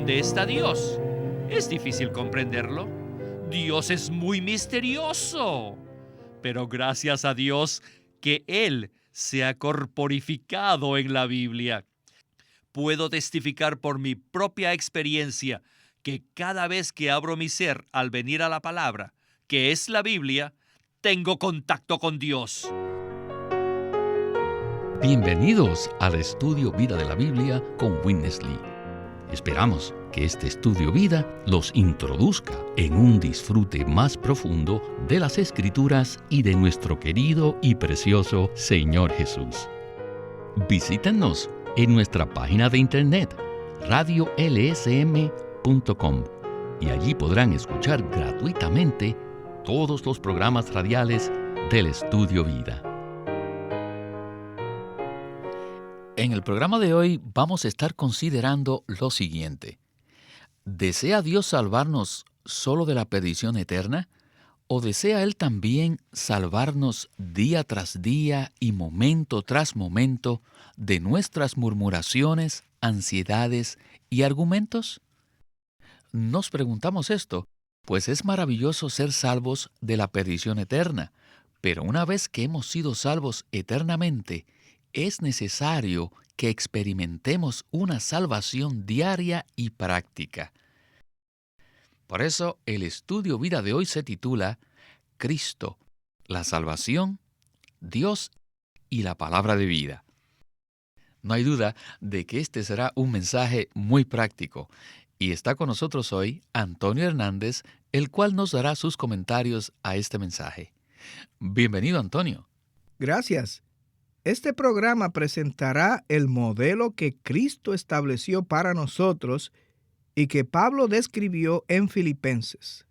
¿Dónde está Dios? Es difícil comprenderlo. Dios es muy misterioso. Pero gracias a Dios que Él se ha corporificado en la Biblia. Puedo testificar por mi propia experiencia que cada vez que abro mi ser al venir a la palabra, que es la Biblia, tengo contacto con Dios. Bienvenidos al estudio Vida de la Biblia con Witness Lee. Esperamos que este estudio vida los introduzca en un disfrute más profundo de las Escrituras y de nuestro querido y precioso Señor Jesús. Visítenos en nuestra página de internet radiolsm.com y allí podrán escuchar gratuitamente todos los programas radiales del Estudio Vida. En el programa de hoy vamos a estar considerando lo siguiente. ¿Desea Dios salvarnos solo de la perdición eterna? ¿O desea Él también salvarnos día tras día y momento tras momento de nuestras murmuraciones, ansiedades y argumentos? Nos preguntamos esto, pues es maravilloso ser salvos de la perdición eterna, pero una vez que hemos sido salvos eternamente, es necesario que experimentemos una salvación diaria y práctica. Por eso, el estudio vida de hoy se titula Cristo, la salvación, Dios y la palabra de vida. No hay duda de que este será un mensaje muy práctico, y está con nosotros hoy Antonio Hernández, el cual nos dará sus comentarios a este mensaje. Bienvenido, Antonio. Gracias. Este programa presentará el modelo que Cristo estableció para nosotros y que Pablo describió en Filipenses.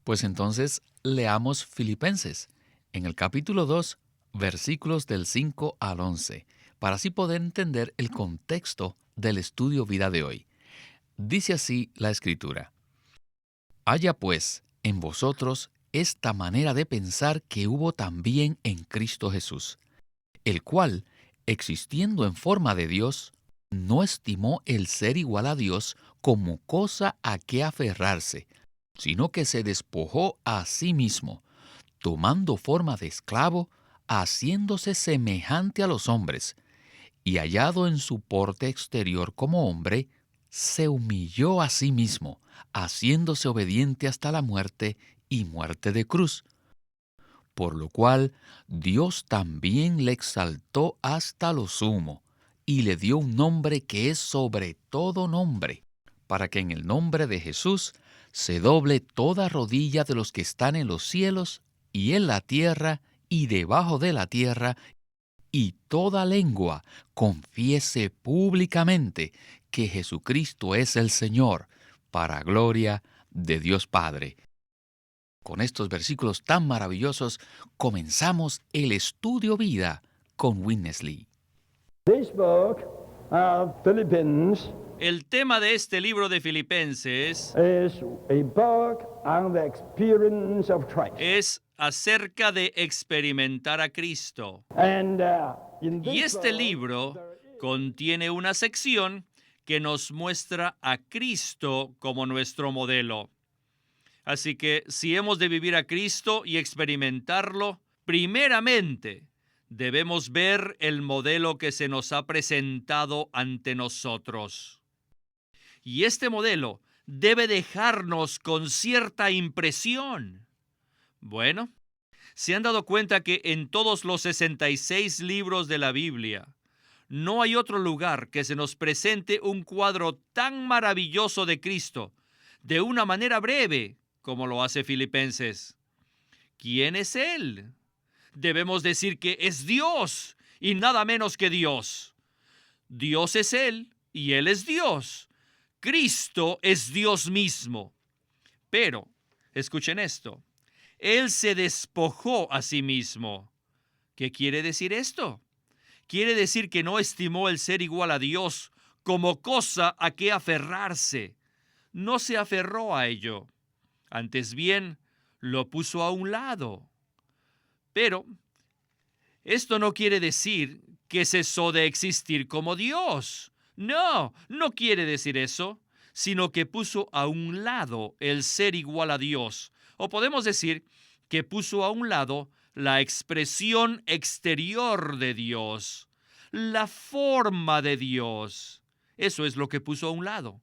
Pues entonces leamos Filipenses, en el capítulo 2, versículos del 5 al 11, para así poder entender el contexto del estudio vida de hoy. Dice así la Escritura: Haya pues en vosotros esta manera de pensar que hubo también en Cristo Jesús, el cual, existiendo en forma de Dios, no estimó el ser igual a Dios como cosa a que aferrarse, sino que se despojó a sí mismo, tomando forma de esclavo, haciéndose semejante a los hombres, y hallado en su porte exterior como hombre, se humilló a sí mismo, haciéndose obediente hasta la muerte y muerte de cruz. Por lo cual Dios también le exaltó hasta lo sumo, y le dio un nombre que es sobre todo nombre, para que en el nombre de Jesús se doble toda rodilla de los que están en los cielos y en la tierra y debajo de la tierra, y toda lengua confiese públicamente que Jesucristo es el Señor, para gloria de Dios Padre. Con estos versículos tan maravillosos, comenzamos el estudio vida con Witness Lee. El tema de este libro de Filipenses es acerca de experimentar a Cristo. Y este libro contiene una sección que nos muestra a Cristo como nuestro modelo. Así que si hemos de vivir a Cristo y experimentarlo, primeramente debemos ver el modelo que se nos ha presentado ante nosotros. Y este modelo debe dejarnos con cierta impresión. Bueno, ¿se han dado cuenta que en todos los 66 libros de la Biblia no hay otro lugar que se nos presente un cuadro tan maravilloso de Cristo de una manera breve como lo hace Filipenses? ¿Quién es Él? Debemos decir que es Dios y nada menos que Dios. Dios es Él y Él es Dios. Cristo es Dios mismo. Pero, escuchen esto, Él se despojó a sí mismo. ¿Qué quiere decir esto? Quiere decir que no estimó el ser igual a Dios como cosa a que aferrarse. No se aferró a ello. Antes bien, lo puso a un lado. Pero esto no quiere decir que cesó de existir como Dios. No, no quiere decir eso, sino que puso a un lado el ser igual a Dios. O podemos decir que puso a un lado la expresión exterior de Dios, la forma de Dios. Eso es lo que puso a un lado.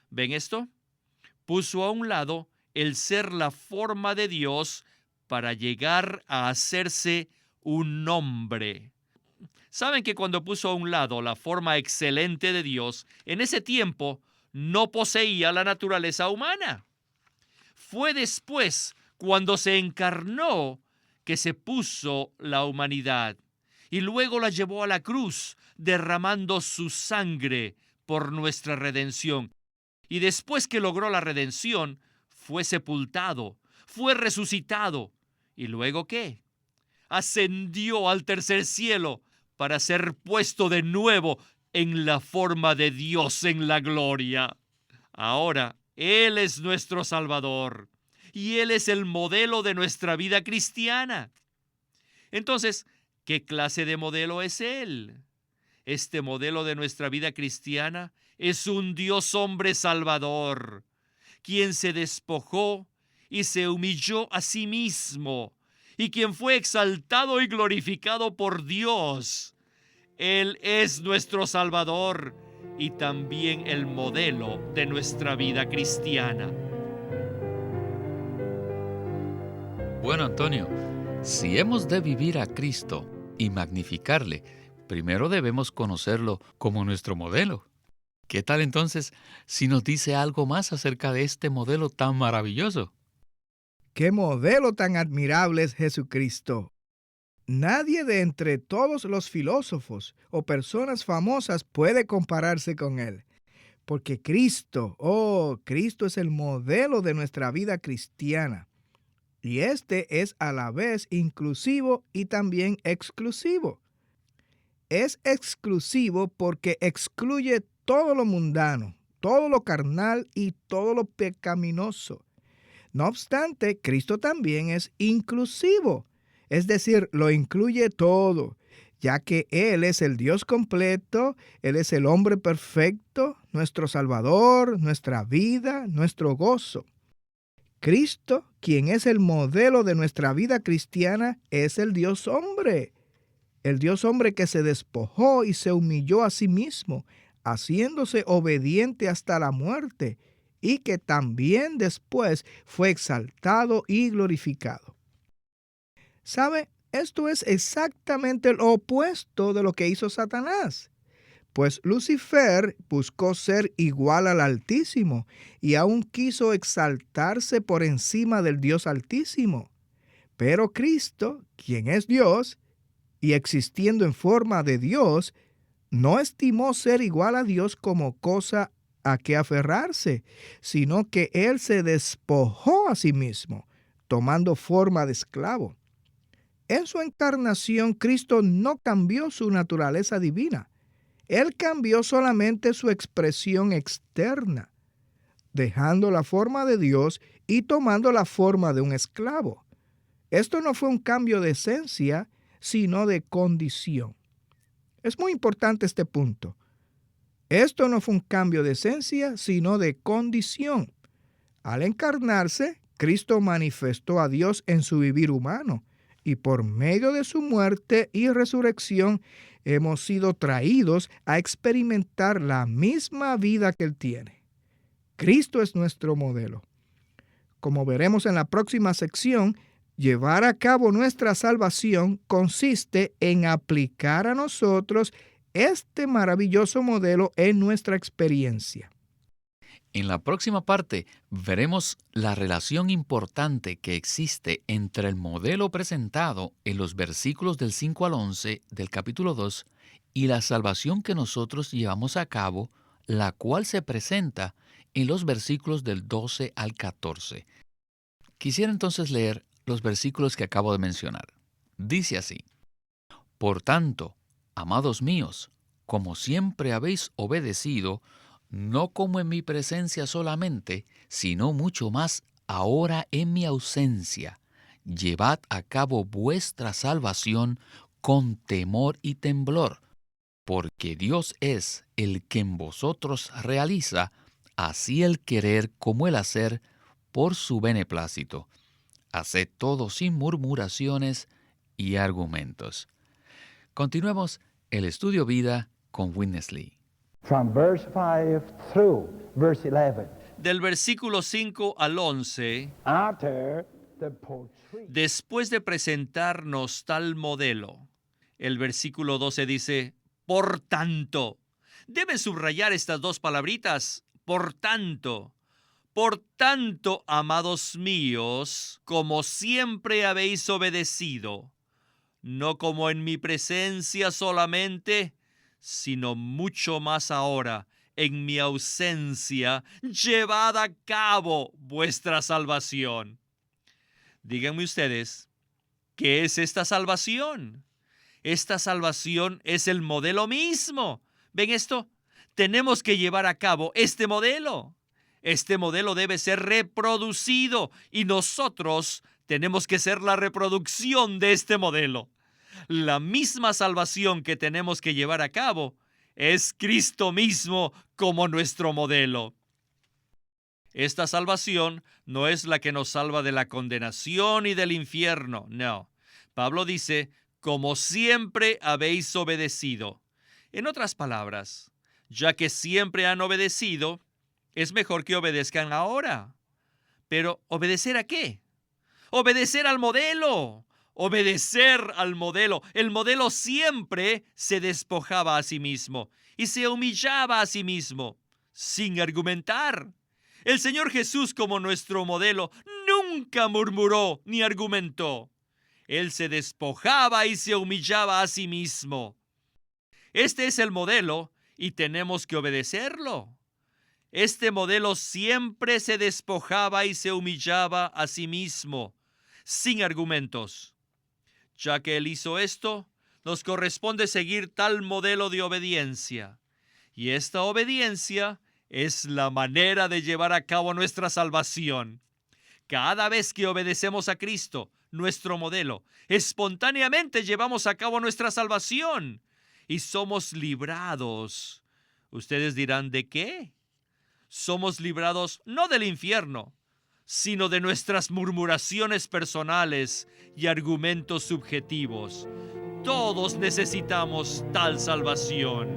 ¿Ven esto? Puso a un lado el ser la forma de Dios para llegar a hacerse un hombre. ¿Saben que cuando puso a un lado la forma excelente de Dios, en ese tiempo no poseía la naturaleza humana? Fue después, cuando se encarnó, que se puso la humanidad y luego la llevó a la cruz, derramando su sangre por nuestra redención. Y después que logró la redención, fue sepultado, fue resucitado. ¿Y luego qué? Ascendió al tercer cielo para ser puesto de nuevo en la forma de Dios en la gloria. Ahora, Él es nuestro Salvador y Él es el modelo de nuestra vida cristiana. Entonces, ¿qué clase de modelo es Él? Este modelo de nuestra vida cristiana es un Dios hombre salvador, quien se despojó y se humilló a sí mismo, y quien fue exaltado y glorificado por Dios. Él es nuestro Salvador y también el modelo de nuestra vida cristiana. Bueno, Antonio, si hemos de vivir a Cristo y magnificarle, primero debemos conocerlo como nuestro modelo. ¿Qué tal entonces si nos dice algo más acerca de este modelo tan maravilloso? ¡Qué modelo tan admirable es Jesucristo! Nadie de entre todos los filósofos o personas famosas puede compararse con Él. Porque Cristo es el modelo de nuestra vida cristiana. Y este es a la vez inclusivo y también exclusivo. Es exclusivo porque excluye todo lo mundano, todo lo carnal y todo lo pecaminoso. No obstante, Cristo también es inclusivo, es decir, lo incluye todo, ya que Él es el Dios completo, Él es el hombre perfecto, nuestro Salvador, nuestra vida, nuestro gozo. Cristo, quien es el modelo de nuestra vida cristiana, es el Dios hombre. El Dios hombre que se despojó y se humilló a sí mismo, haciéndose obediente hasta la muerte, y que también después fue exaltado y glorificado. ¿Sabe? Esto es exactamente lo opuesto de lo que hizo Satanás. Pues Lucifer buscó ser igual al Altísimo y aún quiso exaltarse por encima del Dios Altísimo. Pero Cristo, quien es Dios, y existiendo en forma de Dios, no estimó ser igual a Dios como cosa a que aferrarse, sino que Él se despojó a sí mismo, tomando forma de esclavo. En su encarnación, Cristo no cambió su naturaleza divina. Él cambió solamente su expresión externa, dejando la forma de Dios y tomando la forma de un esclavo. Esto no fue un cambio de esencia, sino de condición. Es muy importante este punto. Esto no fue un cambio de esencia, sino de condición. Al encarnarse, Cristo manifestó a Dios en su vivir humano, y por medio de su muerte y resurrección hemos sido traídos a experimentar la misma vida que Él tiene. Cristo es nuestro modelo. Como veremos en la próxima sección, llevar a cabo nuestra salvación consiste en aplicar a nosotros este maravilloso modelo en nuestra experiencia. En la próxima parte veremos la relación importante que existe entre el modelo presentado en los versículos del 5 al 11 del capítulo 2 y la salvación que nosotros llevamos a cabo, la cual se presenta en los versículos del 12 al 14. Quisiera entonces leer los versículos que acabo de mencionar. Dice así: Por tanto, amados míos, como siempre habéis obedecido, no como en mi presencia solamente, sino mucho más ahora en mi ausencia, llevad a cabo vuestra salvación con temor y temblor, porque Dios es el que en vosotros realiza así el querer como el hacer, por su beneplácito. Haced todo sin murmuraciones y argumentos. Continuemos el estudio vida con Witness Lee. From verse 5 through verse 11. Del versículo 5 al 11, After the portrait. después de presentarnos tal modelo, el versículo 12 dice, por tanto. Debe subrayar estas dos palabritas, por tanto. Por tanto, amados míos, como siempre habéis obedecido, no como en mi presencia solamente, sino mucho más ahora, en mi ausencia, llevad a cabo vuestra salvación. Díganme ustedes, ¿qué es esta salvación? Esta salvación es el modelo mismo. ¿Ven esto? Tenemos que llevar a cabo este modelo. Este modelo debe ser reproducido y nosotros tenemos que ser la reproducción de este modelo. La misma salvación que tenemos que llevar a cabo es Cristo mismo como nuestro modelo. Esta salvación no es la que nos salva de la condenación y del infierno, no. Pablo dice, como siempre habéis obedecido. En otras palabras, ya que siempre han obedecido, es mejor que obedezcan ahora. Pero, ¿obedecer a qué? Obedecer al modelo. Obedecer al modelo. El modelo siempre se despojaba a sí mismo y se humillaba a sí mismo, sin argumentar. El Señor Jesús, como nuestro modelo, nunca murmuró ni argumentó. Él se despojaba y se humillaba a sí mismo. Este es el modelo y tenemos que obedecerlo. Este modelo siempre se despojaba y se humillaba a sí mismo, sin argumentos. Ya que Él hizo esto, nos corresponde seguir tal modelo de obediencia. Y esta obediencia es la manera de llevar a cabo nuestra salvación. Cada vez que obedecemos a Cristo, nuestro modelo, espontáneamente llevamos a cabo nuestra salvación y somos librados. Ustedes dirán, ¿de qué? Somos librados no del infierno, sino de nuestras murmuraciones personales y argumentos subjetivos. Todos necesitamos tal salvación.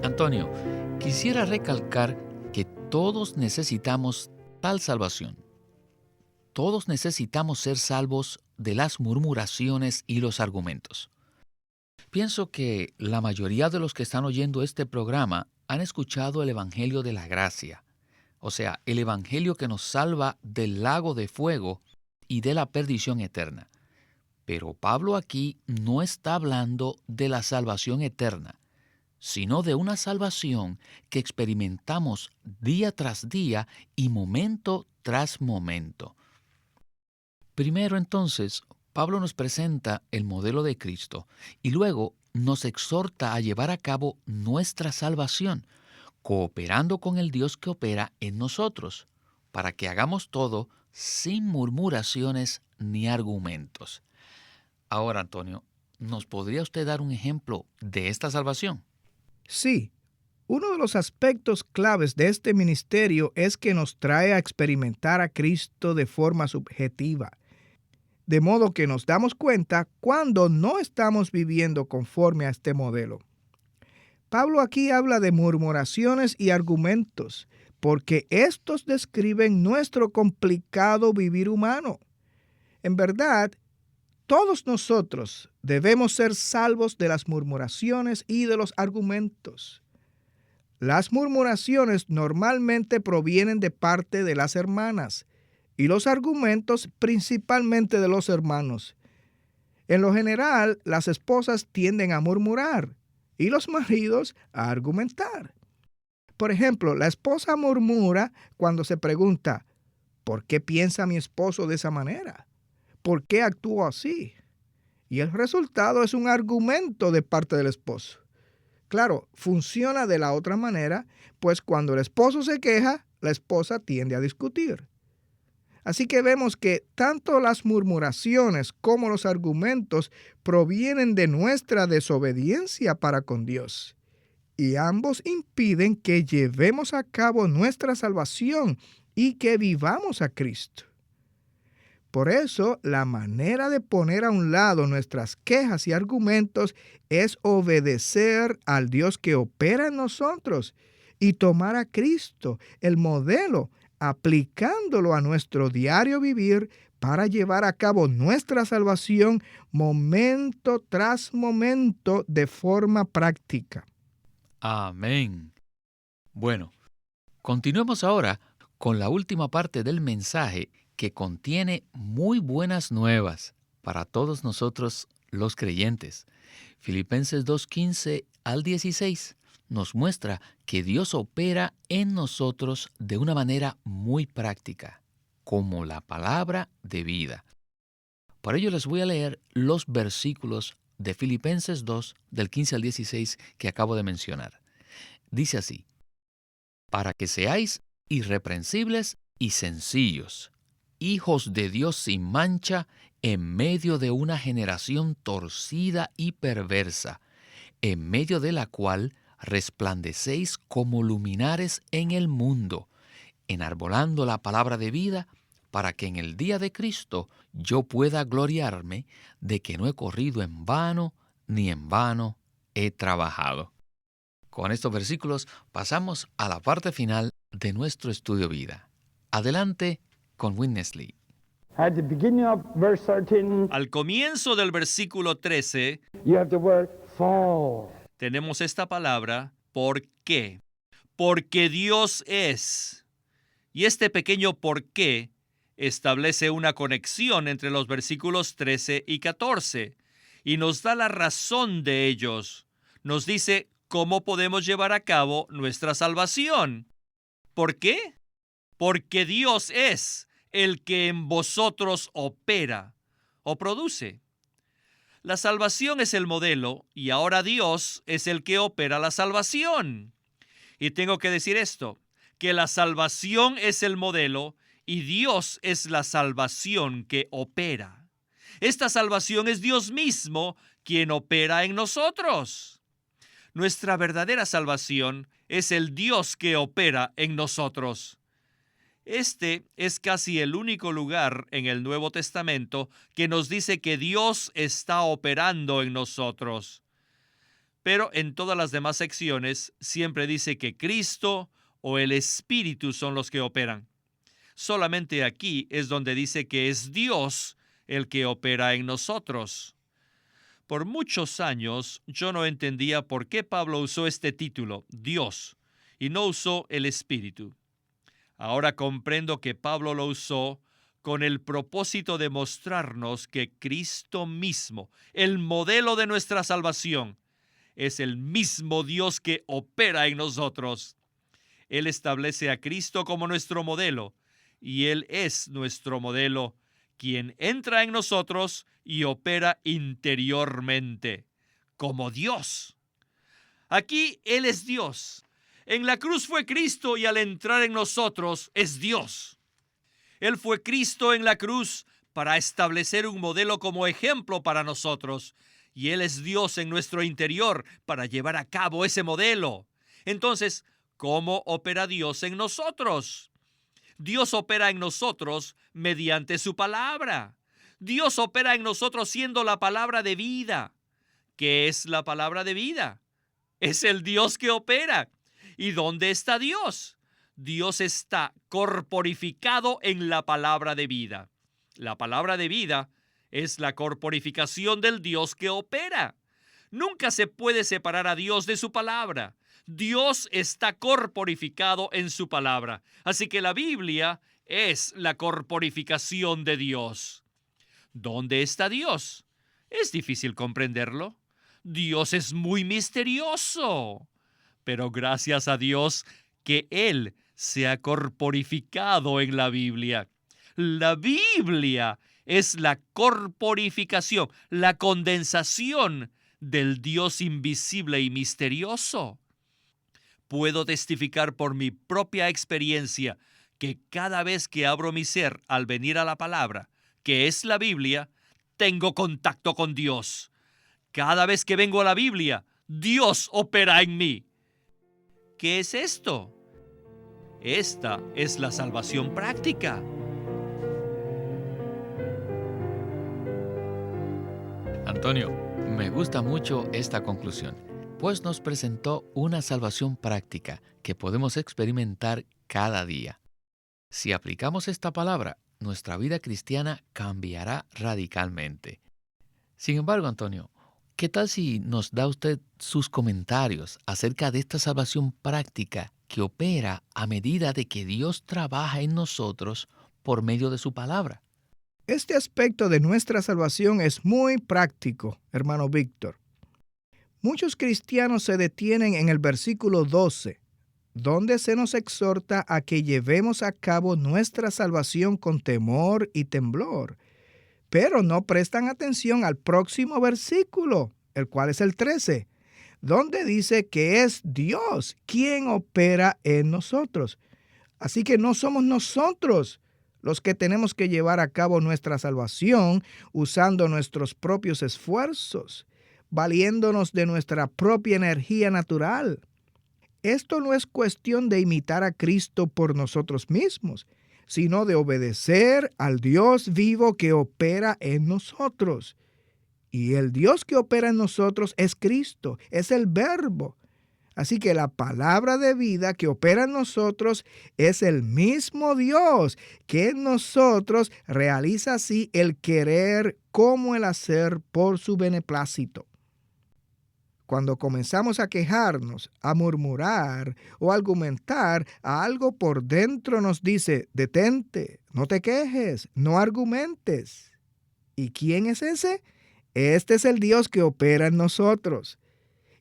Antonio, quisiera recalcar que todos necesitamos tal salvación. Todos necesitamos ser salvos de las murmuraciones y los argumentos. Pienso que la mayoría de los que están oyendo este programa han escuchado el Evangelio de la Gracia, o sea, el Evangelio que nos salva del lago de fuego y de la perdición eterna. Pero Pablo aquí no está hablando de la salvación eterna, sino de una salvación que experimentamos día tras día y momento tras momento. Primero, entonces, Pablo nos presenta el modelo de Cristo y luego nos exhorta a llevar a cabo nuestra salvación, cooperando con el Dios que opera en nosotros, para que hagamos todo sin murmuraciones ni argumentos. Ahora, Antonio, ¿nos podría usted dar un ejemplo de esta salvación? Sí. Uno de los aspectos claves de este ministerio es que nos trae a experimentar a Cristo de forma subjetiva. De modo que nos damos cuenta cuando no estamos viviendo conforme a este modelo. Pablo aquí habla de murmuraciones y argumentos, porque estos describen nuestro complicado vivir humano. En verdad, todos nosotros debemos ser salvos de las murmuraciones y de los argumentos. Las murmuraciones normalmente provienen de parte de las hermanas, y los argumentos principalmente de los hermanos. En lo general, las esposas tienden a murmurar y los maridos a argumentar. Por ejemplo, la esposa murmura cuando se pregunta, ¿por qué piensa mi esposo de esa manera? ¿Por qué actúa así? Y el resultado es un argumento de parte del esposo. Claro, funciona de la otra manera, pues cuando el esposo se queja, la esposa tiende a discutir. Así que vemos que tanto las murmuraciones como los argumentos provienen de nuestra desobediencia para con Dios. y ambos impiden que llevemos a cabo nuestra salvación y que vivamos a Cristo. Por eso, la manera de poner a un lado nuestras quejas y argumentos es obedecer al Dios que opera en nosotros y tomar a Cristo, el modelo, aplicándolo a nuestro diario vivir para llevar a cabo nuestra salvación momento tras momento de forma práctica. Amén. Bueno, continuemos ahora con la última parte del mensaje que contiene muy buenas nuevas para todos nosotros los creyentes. Filipenses 2:15 al 16 nos muestra que Dios opera en nosotros de una manera muy práctica, como la palabra de vida. Por ello les voy a leer los versículos de Filipenses 2, del 15 al 16 que acabo de mencionar. Dice así: para que seáis irreprensibles y sencillos, hijos de Dios sin mancha, en medio de una generación torcida y perversa, en medio de la cual resplandecéis como luminares en el mundo, enarbolando la palabra de vida, para que en el día de Cristo yo pueda gloriarme de que no he corrido en vano, ni en vano he trabajado. Con estos versículos pasamos a la parte final de nuestro estudio vida. Adelante con Witness Lee. At the beginning of verse 13, Al comienzo del versículo 13, you have the word for. tenemos esta palabra, ¿por qué? Porque Dios es. Y este pequeño por qué establece una conexión entre los versículos 13 y 14 y nos da la razón de ellos. Nos dice cómo podemos llevar a cabo nuestra salvación. ¿Por qué? Porque Dios es el que en vosotros opera o produce. La salvación es el modelo y ahora Dios es el que opera la salvación. Y tengo que decir esto, que la salvación es el modelo y Dios es la salvación que opera. Esta salvación es Dios mismo quien opera en nosotros. Nuestra verdadera salvación es el Dios que opera en nosotros. Este es casi el único lugar en el Nuevo Testamento que nos dice que Dios está operando en nosotros. Pero en todas las demás secciones siempre dice que Cristo o el Espíritu son los que operan. Solamente aquí es donde dice que es Dios el que opera en nosotros. Por muchos años yo no entendía por qué Pablo usó este título, Dios, y no usó el Espíritu. Ahora comprendo que Pablo lo usó con el propósito de mostrarnos que Cristo mismo, el modelo de nuestra salvación, es el mismo Dios que opera en nosotros. Él establece a Cristo como nuestro modelo, y Él es nuestro modelo, quien entra en nosotros y opera interiormente, como Dios. Aquí Él es Dios. En la cruz fue Cristo y al entrar en nosotros es Dios. Él fue Cristo en la cruz para establecer un modelo como ejemplo para nosotros. Y Él es Dios en nuestro interior para llevar a cabo ese modelo. Entonces, ¿cómo opera Dios en nosotros? Dios opera en nosotros mediante su palabra. Dios opera en nosotros siendo la palabra de vida. ¿Qué es la palabra de vida? Es el Dios que opera. ¿Y dónde está Dios? Dios está corporificado en la palabra de vida. La palabra de vida es la corporificación del Dios que opera. Nunca se puede separar a Dios de su palabra. Dios está corporificado en su palabra. Así que la Biblia es la corporificación de Dios. ¿Dónde está Dios? Es difícil comprenderlo. Dios es muy misterioso. Pero gracias a Dios que Él se ha corporificado en la Biblia. La Biblia es la corporificación, la condensación del Dios invisible y misterioso. Puedo testificar por mi propia experiencia que cada vez que abro mi ser al venir a la palabra, que es la Biblia, tengo contacto con Dios. Cada vez que vengo a la Biblia, Dios opera en mí. ¿qué es esto? Esta es la salvación práctica. Antonio, me gusta mucho esta conclusión, pues nos presentó una salvación práctica que podemos experimentar cada día. Si aplicamos esta palabra, nuestra vida cristiana cambiará radicalmente. Sin embargo, Antonio, ¿qué tal si nos da usted sus comentarios acerca de esta salvación práctica que opera a medida de que Dios trabaja en nosotros por medio de su palabra? Este aspecto de nuestra salvación es muy práctico, hermano Víctor. Muchos cristianos se detienen en el versículo 12, donde se nos exhorta a que llevemos a cabo nuestra salvación con temor y temblor, pero no prestan atención al próximo versículo, el cual es el 13, donde dice que es Dios quien opera en nosotros. Así que no somos nosotros los que tenemos que llevar a cabo nuestra salvación usando nuestros propios esfuerzos, valiéndonos de nuestra propia energía natural. Esto no es cuestión de imitar a Cristo por nosotros mismos, sino de obedecer al Dios vivo que opera en nosotros. Y el Dios que opera en nosotros es Cristo, es el Verbo. Así que la palabra de vida que opera en nosotros es el mismo Dios que en nosotros realiza así el querer como el hacer por su beneplácito. Cuando comenzamos a quejarnos, a murmurar o a argumentar, algo por dentro nos dice, detente, no te quejes, no argumentes. ¿Y quién es ese? Este es el Dios que opera en nosotros.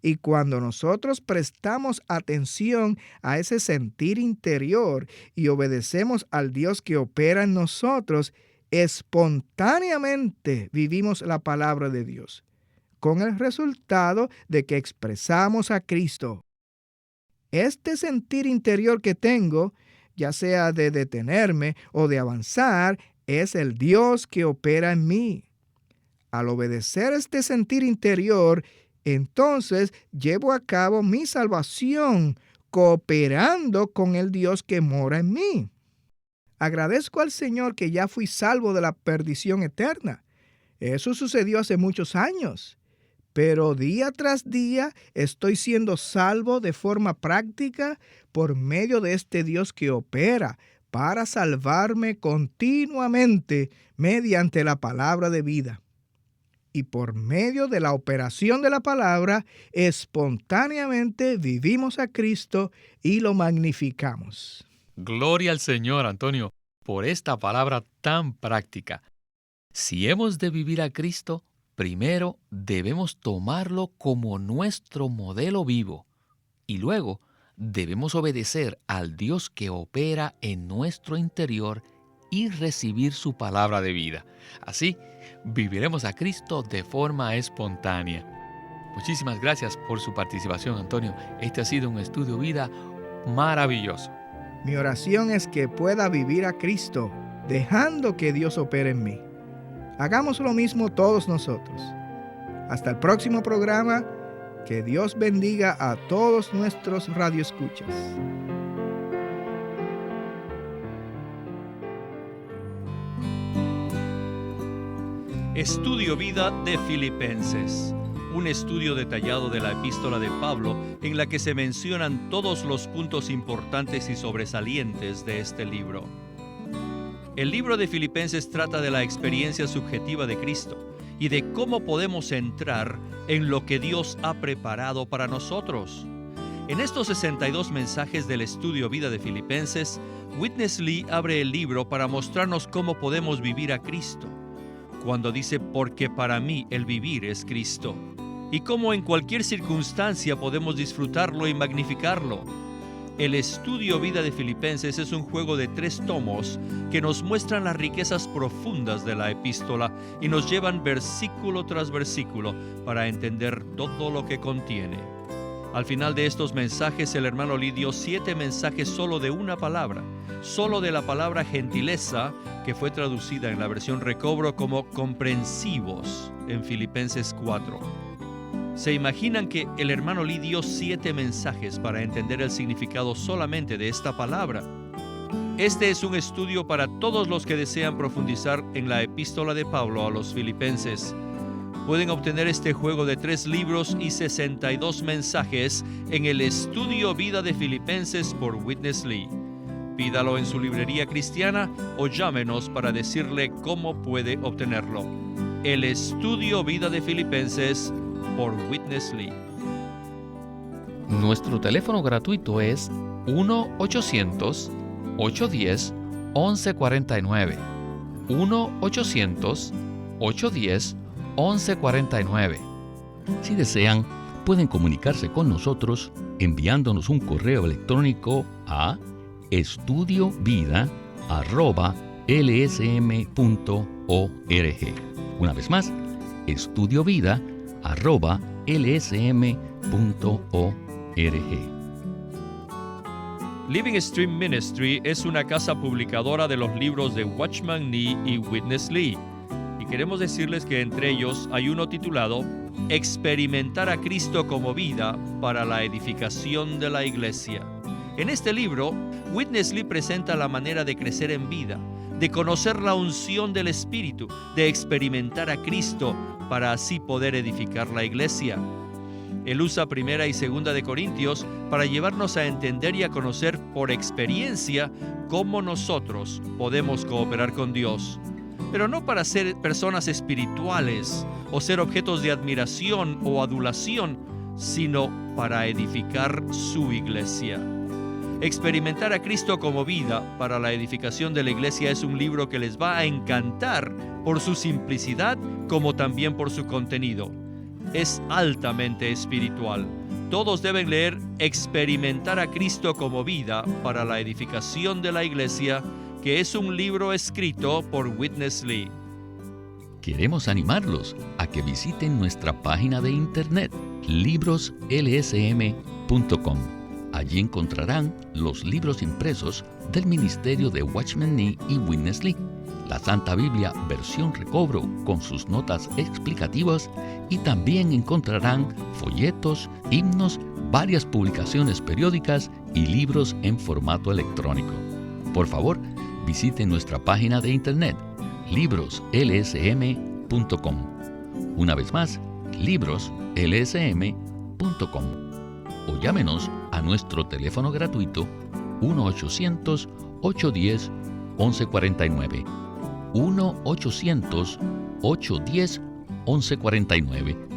Y cuando nosotros prestamos atención a ese sentir interior y obedecemos al Dios que opera en nosotros, espontáneamente vivimos la palabra de Dios, con el resultado de que expresamos a Cristo. Este sentir interior que tengo, ya sea de detenerme o de avanzar, es el Dios que opera en mí. Al obedecer este sentir interior, entonces llevo a cabo mi salvación, cooperando con el Dios que mora en mí. Agradezco al Señor que ya fui salvo de la perdición eterna. Eso sucedió hace muchos años. Pero día tras día estoy siendo salvo de forma práctica por medio de este Dios que opera para salvarme continuamente mediante la palabra de vida. Y por medio de la operación de la palabra, espontáneamente vivimos a Cristo y lo magnificamos. Gloria al Señor, Antonio, por esta palabra tan práctica. Si hemos de vivir a Cristo, primero debemos tomarlo como nuestro modelo vivo y luego debemos obedecer al Dios que opera en nuestro interior y recibir su palabra de vida. Así, viviremos a Cristo de forma espontánea. Muchísimas gracias por su participación, Antonio. Este ha sido un estudio vida maravilloso. Mi oración es que pueda vivir a Cristo, dejando que Dios opere en mí. Hagamos lo mismo todos nosotros. Hasta el próximo programa. Que Dios bendiga a todos nuestros radioescuchas. Estudio Vida de Filipenses, un estudio detallado de la epístola de Pablo en la que se mencionan todos los puntos importantes y sobresalientes de este libro. El libro de Filipenses trata de la experiencia subjetiva de Cristo y de cómo podemos entrar en lo que Dios ha preparado para nosotros. En estos 62 mensajes del estudio Vida de Filipenses, Witness Lee abre el libro para mostrarnos cómo podemos vivir a Cristo, cuando dice, porque para mí el vivir es Cristo, y cómo en cualquier circunstancia podemos disfrutarlo y magnificarlo. El estudio Vida de Filipenses es un juego de 3 tomos que nos muestran las riquezas profundas de la epístola y nos llevan versículo tras versículo para entender todo lo que contiene. Al final de estos mensajes, el hermano Lee dio 7 mensajes solo de una palabra, solo de la palabra gentileza, que fue traducida en la versión Recobro como comprensivos en Filipenses 4. ¿Se imaginan que el hermano Lee dio 7 mensajes para entender el significado solamente de esta palabra? Este es un estudio para todos los que desean profundizar en la epístola de Pablo a los Filipenses. Pueden obtener este juego de 3 libros y 62 mensajes en el Estudio Vida de Filipenses por Witness Lee. Pídalo en su librería cristiana o llámenos para decirle cómo puede obtenerlo. El Estudio Vida de Filipenses por Witness Lee. Nuestro teléfono gratuito es 1-800-810-1149. 1-800-810-1149. Si desean, pueden comunicarse con nosotros enviándonos un correo electrónico a estudiovida@lsm.org. Una vez más, estudiovida@lsm.org. Living Stream Ministry es una casa publicadora de los libros de Watchman Nee y Witness Lee. Y queremos decirles que entre ellos hay uno titulado Experimentar a Cristo como vida para la edificación de la iglesia. En este libro, Witness Lee presenta la manera de crecer en vida, de conocer la unción del Espíritu, de experimentar a Cristo para así poder edificar la iglesia. Él usa 1 y 2 de Corintios para llevarnos a entender y a conocer por experiencia cómo nosotros podemos cooperar con Dios. Pero no para ser personas espirituales o ser objetos de admiración o adulación, sino para edificar su iglesia. Experimentar a Cristo como vida para la edificación de la iglesia es un libro que les va a encantar por su simplicidad como también por su contenido. Es altamente espiritual. Todos deben leer Experimentar a Cristo como vida para la edificación de la iglesia, que es un libro escrito por Witness Lee. Queremos animarlos a que visiten nuestra página de internet, libroslsm.com. Allí encontrarán los libros impresos del ministerio de Watchman Nee y Witness Lee, la Santa Biblia versión recobro con sus notas explicativas, y también encontrarán folletos, himnos, varias publicaciones periódicas y libros en formato electrónico. Por favor, visiten nuestra página de internet, libroslsm.com. Una vez más, libroslsm.com. O llámenos a nuestro teléfono gratuito 1-800-810-1149. 1-800-810-1149